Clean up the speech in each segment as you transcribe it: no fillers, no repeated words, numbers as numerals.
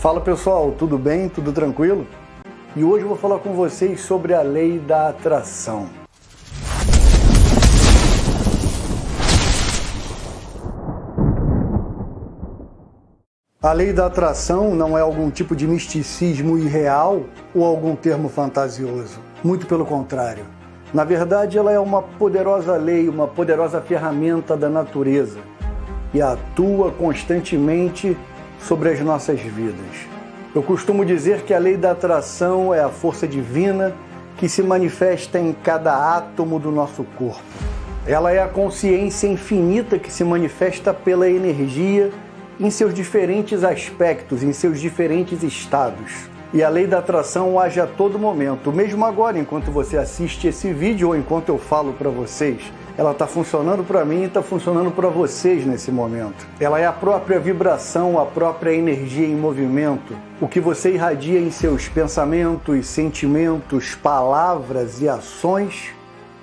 Fala pessoal, tudo bem? Tudo tranquilo? E hoje eu vou falar com vocês sobre a lei da atração. A lei da atração não é algum tipo de misticismo irreal ou algum termo fantasioso. Muito pelo contrário. Na verdade, ela é uma poderosa lei, uma poderosa ferramenta da natureza e atua constantemente sobre as nossas vidas. Eu costumo dizer que a lei da atração é a força divina que se manifesta em cada átomo do nosso corpo. Ela é a consciência infinita que se manifesta pela energia em seus diferentes aspectos, em seus diferentes estados. E a lei da atração age a todo momento, mesmo agora, enquanto você assiste esse vídeo ou enquanto eu falo para vocês. Ela está funcionando para mim e está funcionando para vocês nesse momento. Ela é a própria vibração, a própria energia em movimento. O que você irradia em seus pensamentos, sentimentos, palavras e ações,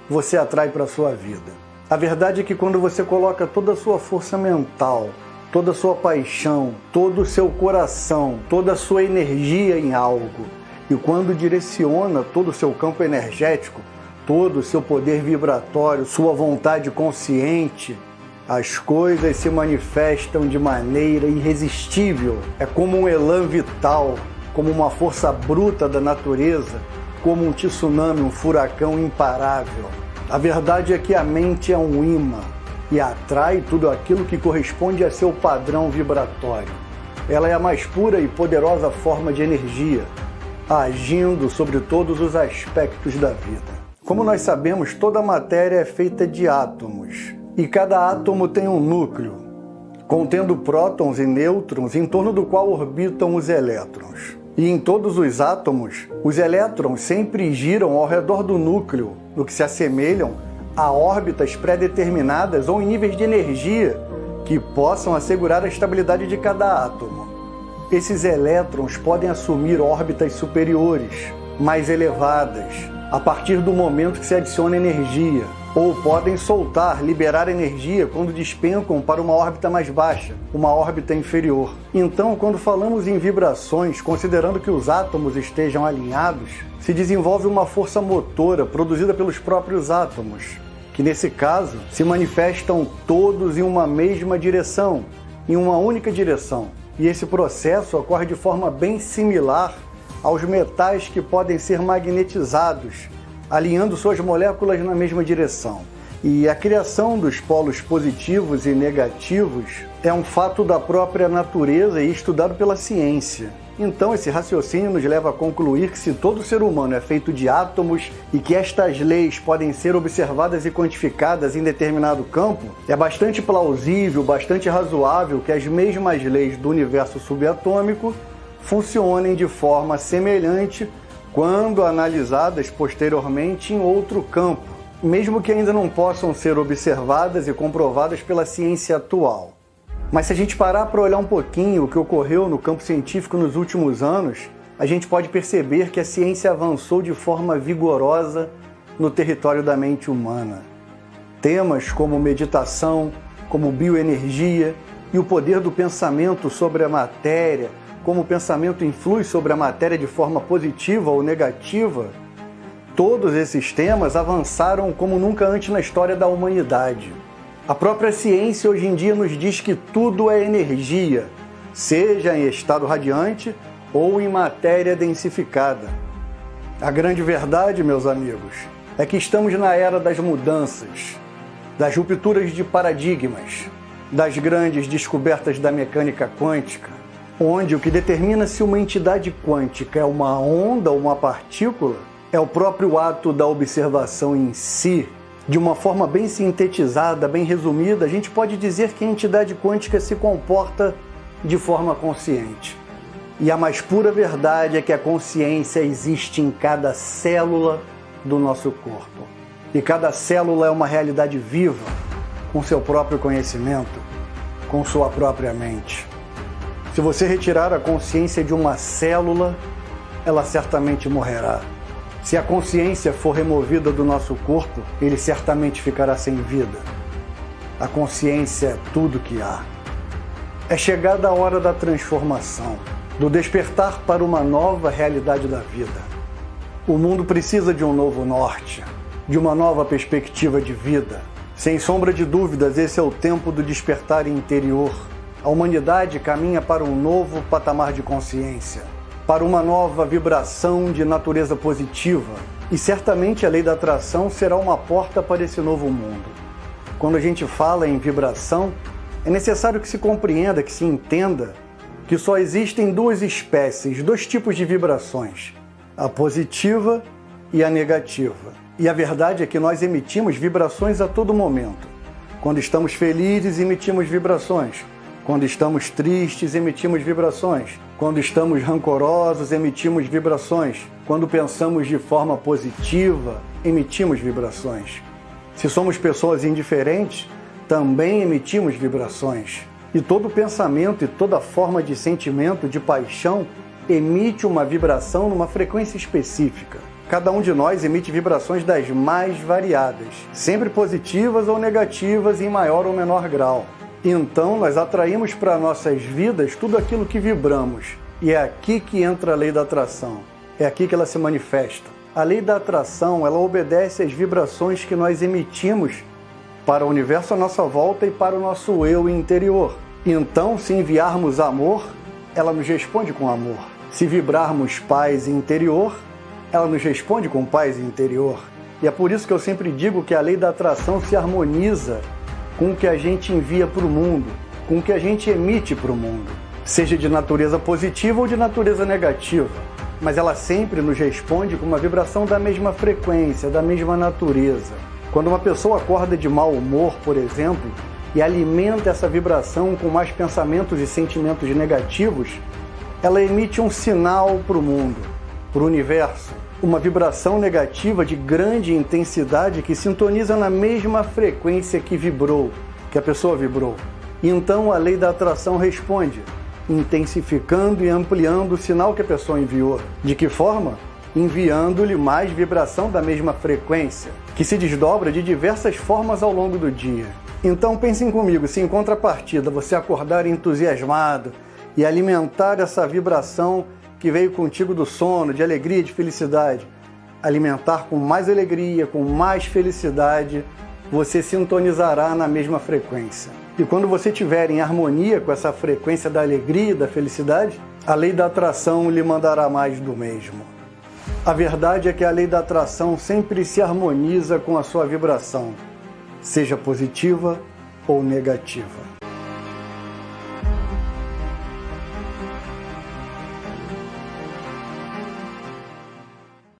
você atrai para a sua vida. A verdade é que quando você coloca toda a sua força mental, toda a sua paixão, todo o seu coração, toda a sua energia em algo, e quando direciona todo o seu campo energético, todo o seu poder vibratório, sua vontade consciente, as coisas se manifestam de maneira irresistível. É como um elan vital, como uma força bruta da natureza, como um tsunami, um furacão imparável. A verdade é que a mente é um imã e atrai tudo aquilo que corresponde a seu padrão vibratório. Ela é a mais pura e poderosa forma de energia, agindo sobre todos os aspectos da vida. Como nós sabemos, toda a matéria é feita de átomos, e cada átomo tem um núcleo, contendo prótons e nêutrons, em torno do qual orbitam os elétrons. E em todos os átomos, os elétrons sempre giram ao redor do núcleo, no que se assemelham a órbitas pré-determinadas ou em níveis de energia que possam assegurar a estabilidade de cada átomo. Esses elétrons podem assumir órbitas superiores, mais elevadas, a partir do momento que se adiciona energia, ou podem soltar, liberar energia quando despencam para uma órbita mais baixa, uma órbita inferior. Então, quando falamos em vibrações, considerando que os átomos estejam alinhados, se desenvolve uma força motora produzida pelos próprios átomos, que nesse caso se manifestam todos em uma mesma direção, em uma única direção. E esse processo ocorre de forma bem similar aos metais que podem ser magnetizados, alinhando suas moléculas na mesma direção. E a criação dos polos positivos e negativos é um fato da própria natureza e estudado pela ciência. Então, esse raciocínio nos leva a concluir que se todo ser humano é feito de átomos e que estas leis podem ser observadas e quantificadas em determinado campo, é bastante plausível, bastante razoável que as mesmas leis do universo subatômico funcionem de forma semelhante quando analisadas posteriormente em outro campo, mesmo que ainda não possam ser observadas e comprovadas pela ciência atual. Mas se a gente parar para olhar um pouquinho o que ocorreu no campo científico nos últimos anos, a gente pode perceber que a ciência avançou de forma vigorosa no território da mente humana. Temas como meditação, como bioenergia e o poder do pensamento sobre a matéria, como o pensamento influi sobre a matéria de forma positiva ou negativa, todos esses temas avançaram como nunca antes na história da humanidade. A própria ciência hoje em dia nos diz que tudo é energia, seja em estado radiante ou em matéria densificada. A grande verdade, meus amigos, é que estamos na era das mudanças, das rupturas de paradigmas, das grandes descobertas da mecânica quântica, onde o que determina se uma entidade quântica é uma onda ou uma partícula é o próprio ato da observação em si. De uma forma bem sintetizada, bem resumida, a gente pode dizer que a entidade quântica se comporta de forma consciente. E a mais pura verdade é que a consciência existe em cada célula do nosso corpo. E cada célula é uma realidade viva, com seu próprio conhecimento, com sua própria mente. Se você retirar a consciência de uma célula, ela certamente morrerá. Se a consciência for removida do nosso corpo, ele certamente ficará sem vida. A consciência é tudo que há. É chegada a hora da transformação. do despertar para uma nova realidade da vida. O mundo precisa de um novo norte, de uma nova perspectiva de vida. Sem sombra de dúvidas, esse é o tempo do despertar interior. A humanidade caminha para um novo patamar de consciência, para uma nova vibração de natureza positiva. E certamente a lei da atração será uma porta para esse novo mundo. Quando a gente fala em vibração, é necessário que se compreenda, que se entenda, que só existem duas espécies, dois tipos de vibrações, a positiva e a negativa. E a verdade é que nós emitimos vibrações a todo momento. Quando estamos felizes, emitimos vibrações. Quando estamos tristes, emitimos vibrações. Quando estamos rancorosos, emitimos vibrações. Quando pensamos de forma positiva, emitimos vibrações. Se somos pessoas indiferentes, também emitimos vibrações. E todo pensamento e toda forma de sentimento, de paixão, emite uma vibração numa frequência específica. Cada um de nós emite vibrações das mais variadas, sempre positivas ou negativas em maior ou menor grau. Então, nós atraímos para nossas vidas tudo aquilo que vibramos. E é aqui que entra a lei da atração. É aqui que ela se manifesta. A lei da atração, ela obedece às vibrações que nós emitimos para o universo à nossa volta e para o nosso eu interior. Então, se enviarmos amor, ela nos responde com amor. Se vibrarmos paz interior, ela nos responde com paz interior. E é por isso que eu sempre digo que a lei da atração se harmoniza com o que a gente envia para o mundo, com o que a gente emite para o mundo, seja de natureza positiva ou de natureza negativa. Mas ela sempre nos responde com uma vibração da mesma frequência, da mesma natureza. Quando uma pessoa acorda de mau humor, por exemplo, e alimenta essa vibração com mais pensamentos e sentimentos negativos, ela emite um sinal para o mundo, para o universo, uma vibração negativa de grande intensidade que sintoniza na mesma frequência que vibrou, que a pessoa vibrou. E então a lei da atração responde, intensificando e ampliando o sinal que a pessoa enviou. De que forma? Enviando-lhe mais vibração da mesma frequência, que se desdobra de diversas formas ao longo do dia. Então pensem comigo, se em contrapartida você acordar entusiasmado e alimentar essa vibração que veio contigo do sono, de alegria, de felicidade, alimentar com mais alegria, com mais felicidade, você sintonizará na mesma frequência. E quando você estiver em harmonia com essa frequência da alegria e da felicidade, a lei da atração lhe mandará mais do mesmo. A verdade é que a lei da atração sempre se harmoniza com a sua vibração, seja positiva ou negativa.